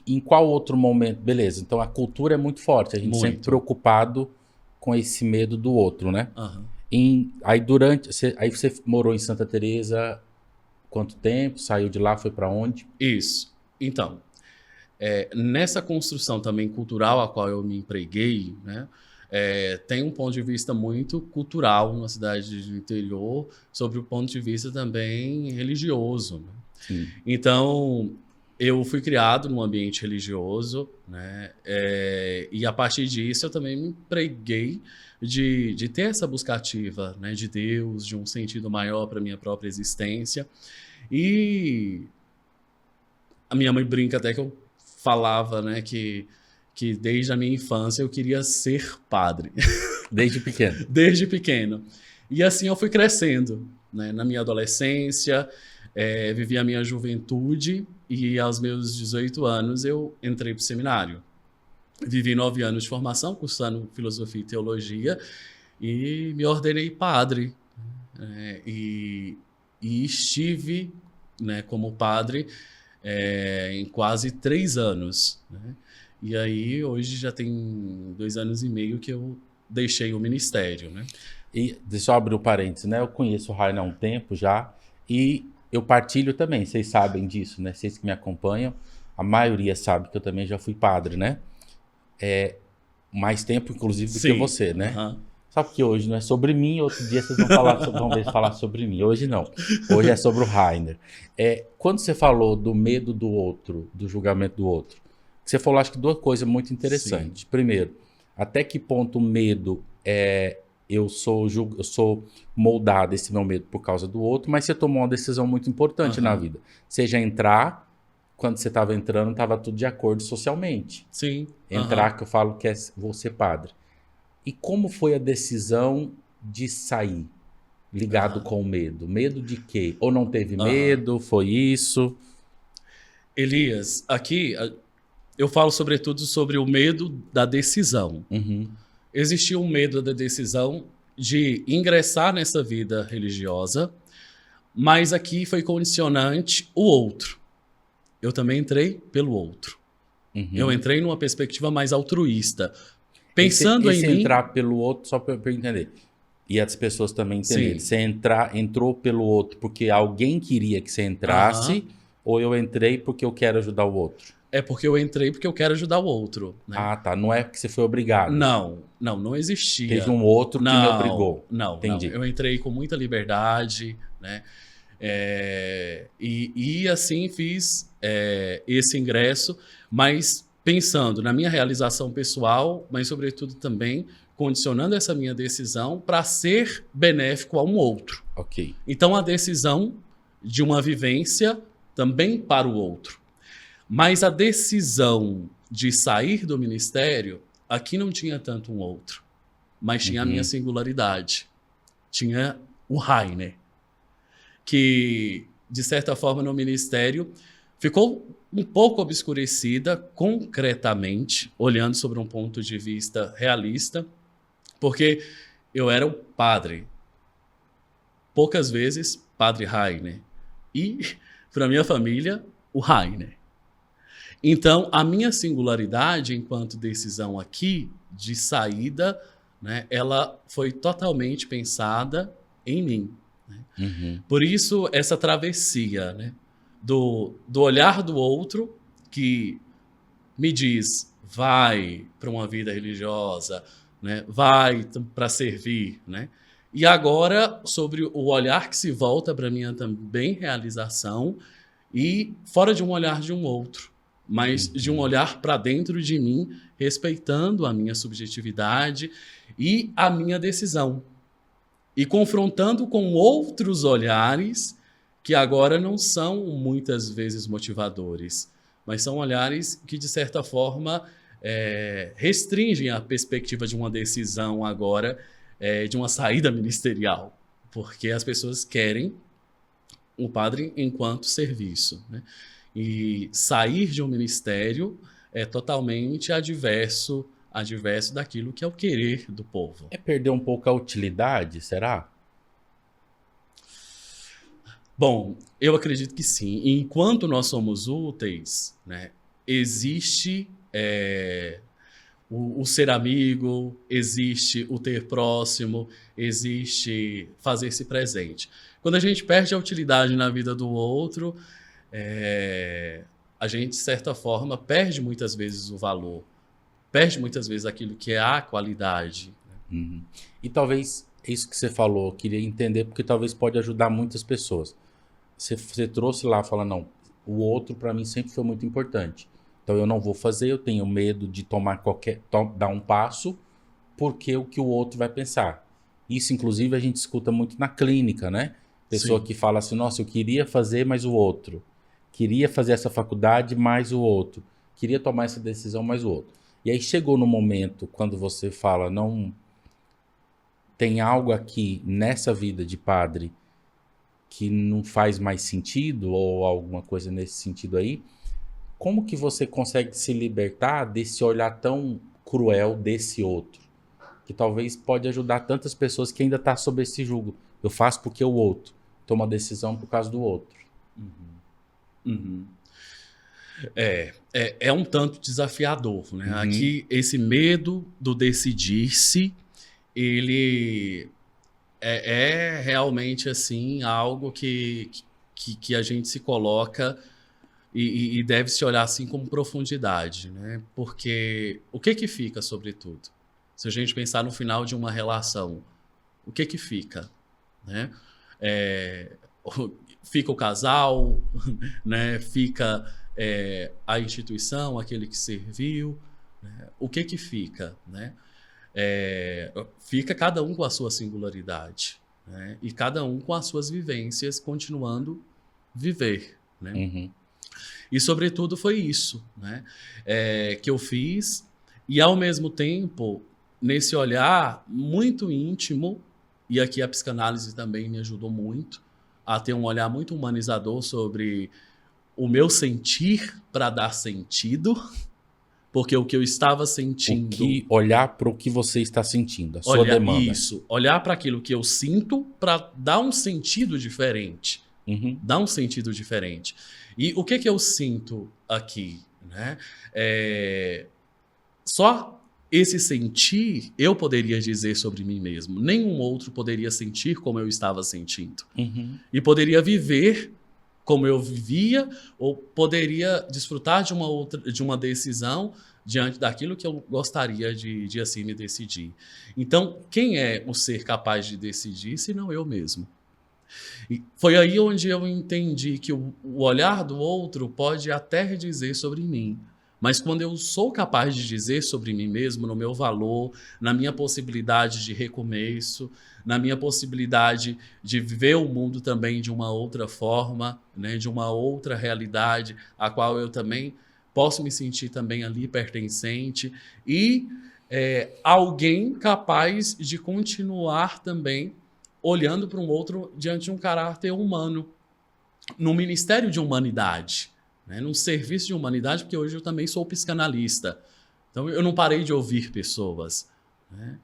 em qual outro momento? Beleza, então a cultura é muito forte, a gente sempre Muito. preocupado com esse medo do outro, né? Aham. Aí você morou em Santa Teresa quanto tempo? Saiu de lá, foi para onde? Isso. Então, nessa construção também cultural a qual eu me empreguei, né, tem um ponto de vista muito cultural numa cidade do interior, sobre o ponto de vista também religioso, né? Sim. Então, eu fui criado num ambiente religioso, né, e a partir disso eu também me empreguei de ter essa busca ativa, né, de Deus, de um sentido maior para minha própria existência. E a minha mãe brinca até que eu falava, né, que desde a minha infância eu queria ser padre, Desde pequeno. desde pequeno. E assim eu fui crescendo, né, na minha adolescência, vivi a minha juventude e aos meus 18 anos eu entrei para o seminário. Vivi 9 anos de formação, cursando filosofia e teologia, e me ordenei padre. E estive, né, como padre em quase 3 anos, né? E aí hoje já tem 2 anos e meio que eu deixei o ministério, né? E deixa eu abrir o parênteses, né? Eu conheço o Rainer há um tempo já e eu partilho também, vocês sabem disso, né? Vocês que me acompanham, a maioria sabe que eu também já fui padre, né? Mais tempo, inclusive, do que Sim. você, né? Aham. Só porque hoje não é sobre mim, outro dia vocês vão ver falar sobre mim. Hoje não. Hoje é sobre o Rainer. Quando você falou do medo do outro, do julgamento do outro, você falou, acho que duas coisas muito interessantes. Sim. Primeiro, até que ponto o medo eu sou moldado esse meu medo por causa do outro, mas você tomou uma decisão muito importante na Aham. vida. Seja entrar, quando você estava entrando, estava tudo de acordo socialmente. Sim. Entrar, Aham. que eu falo que vou ser padre. E como foi a decisão de sair, ligado Aham. com o medo? Medo de quê? Ou não teve Aham. medo? Foi isso? Elias, aqui eu falo sobretudo sobre o medo da decisão. Uhum. Existia um medo da decisão de ingressar nessa vida religiosa, mas aqui foi condicionante o outro. Eu também entrei pelo outro. Eu Uhum. entrei numa perspectiva mais altruísta. Esse, Pensando em esse mim, entrar pelo outro, só para eu entender. E as pessoas também entenderem. sim. Você entrou pelo outro porque alguém queria que você Aham. entrasse, ou eu entrei porque eu quero ajudar o outro? É porque eu entrei porque eu quero ajudar o outro, né? Ah, tá. Não é porque você foi obrigado. Não Teve existia. um outro que me Não, obrigou. não. Entendi. Eu entrei com muita liberdade, né? E assim fiz esse ingresso, mas pensando na minha realização pessoal, mas sobretudo também condicionando essa minha decisão para ser benéfico a um outro. Ok. Então a decisão de uma vivência também para o outro. Mas a decisão de sair do ministério, aqui não tinha tanto um outro, mas tinha a minha Uhum. singularidade. Tinha o Rainer, que, de certa forma, no ministério ficou um pouco obscurecida concretamente, olhando sobre um ponto de vista realista, porque eu era o padre, poucas vezes padre Rainer, e, para minha família, o Rainer. Então, a minha singularidade enquanto decisão aqui de saída, né, ela foi totalmente pensada em mim. Uhum. Por isso, essa travessia, né, do olhar do outro que me diz, vai para uma vida religiosa, né, vai para servir, né? E agora, sobre o olhar que se volta para minha também realização e fora de um olhar de um outro, mas de um olhar para dentro de mim, respeitando a minha subjetividade e a minha decisão. E confrontando com outros olhares que agora não são muitas vezes motivadores, mas são olhares que, de certa forma, restringem a perspectiva de uma decisão agora, de uma saída ministerial, porque as pessoas querem o padre enquanto serviço, né? E sair de um ministério é totalmente adverso daquilo que é o querer do povo. É perder um pouco a utilidade, será? Bom, eu acredito que sim. E enquanto nós somos úteis, né, existe o ser amigo, existe o ter próximo, existe fazer-se presente. Quando a gente perde a utilidade na vida do outro, a gente, de certa forma, perde muitas vezes o valor, perde muitas vezes aquilo que é a qualidade. Uhum. E talvez isso que você falou, eu queria entender, porque talvez pode ajudar muitas pessoas. Você trouxe lá, fala, não, o outro para mim sempre foi muito importante. Então eu não vou fazer, eu tenho medo de dar um passo, porque o que o outro vai pensar. Isso, inclusive, a gente escuta muito na clínica, né? Pessoa Sim. que fala assim, nossa, eu queria fazer, mas o outro. Queria fazer essa faculdade, mais o outro. Queria tomar essa decisão, mais o outro. E aí chegou no momento, quando você fala, não, tem algo aqui nessa vida de padre que não faz mais sentido, ou alguma coisa nesse sentido aí, como que você consegue se libertar desse olhar tão cruel desse outro? Que talvez pode ajudar tantas pessoas que ainda tá sob esse jugo. Eu faço porque o outro. Toma decisão por causa do outro. Uhum. É um tanto desafiador, né? Uhum. Aqui, esse medo do decidir-se, ele é realmente assim algo que a gente se coloca e deve se olhar assim com profundidade, né? Porque o que fica, sobretudo? Se a gente pensar no final de uma relação, o que fica, né? Fica o casal, né? Fica a instituição, aquele que serviu, né? O que fica, né? Fica cada um com a sua singularidade, né? E cada um com as suas vivências, continuando viver, né? Uhum. E, sobretudo, foi isso, né? Que eu fiz. E, ao mesmo tempo, nesse olhar muito íntimo, e aqui a psicanálise também me ajudou muito a ter um olhar muito humanizador sobre o meu sentir para dar sentido, porque o que eu estava sentindo... Olhar para o que você está sentindo, a sua demanda. Isso, olhar para aquilo que eu sinto para dar um sentido diferente. Uhum. Dá um sentido diferente. E o que eu sinto aqui, né? Só esse sentir eu poderia dizer sobre mim mesmo. Nenhum outro poderia sentir como eu estava sentindo. Uhum. E poderia viver como eu vivia, ou poderia desfrutar de uma decisão diante daquilo que eu gostaria de assim me decidir. Então, quem é o ser capaz de decidir, se não eu mesmo? E foi aí onde eu entendi que o olhar do outro pode até dizer sobre mim, mas quando eu sou capaz de dizer sobre mim mesmo, no meu valor, na minha possibilidade de recomeço, na minha possibilidade de ver o mundo também de uma outra forma, né, de uma outra realidade, a qual eu também posso me sentir também ali pertencente e alguém capaz de continuar também olhando para um outro diante de um caráter humano, no ministério de humanidade, né? Num serviço de humanidade, porque hoje eu também sou psicanalista. Então eu não parei de ouvir pessoas, né?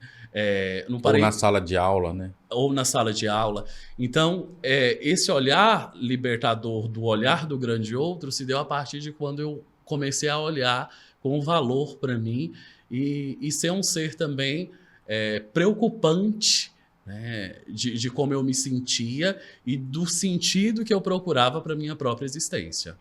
Não parei... Ou na sala de aula, né? Ou na sala de aula. Então, esse olhar libertador do olhar do grande outro se deu a partir de quando eu comecei a olhar com valor para mim e ser um ser também preocupante, né, de como eu me sentia e do sentido que eu procurava para minha própria existência.